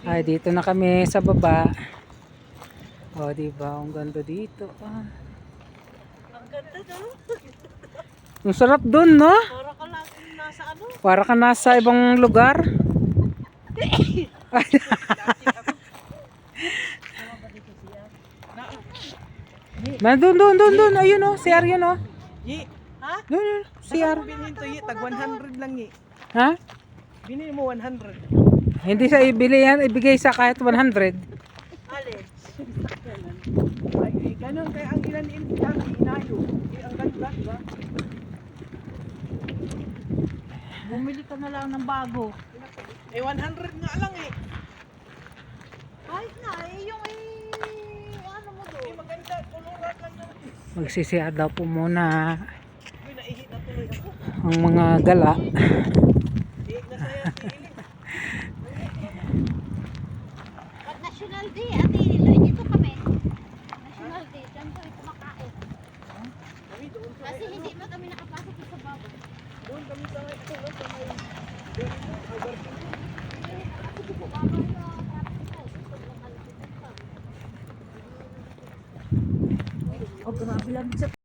Ay, dito na kami sa baba. O, diba? Ang ganda dito. Ah. Ang ganda no? Ang sarap dun, no? Para ka lang nasa ano? Para ka nasa ibang lugar. Doon. Ayun, oh. CR yun, oh. Yi, Ha? Doon, CR. bilhin to yi, tag 100 lang yi. Ha? Binili mo 100. Hindi sa ibili yan. Ibigay sa kahit 100. Alin? Ay, ganun kaya ang ilan dati inayo. Ang ganda, di ba? Bumili ka na lang ng bago. Eh 100 nga lang eh. Kahit na yung ano mo Eh doon. maganda, kulurat lang yun. Magsisiya daw po muna Uy, naihi na tuloy ako. ang mga gala. Ihi na saya si Ili. Pag National Day, Ate Iloy, dito kami. National Day, dyan kami kumakain. Kami doon sa Kasi hindi mo kami nakapasok sa babo. doon kami sa may ito, sa may Oh, grabe lang sa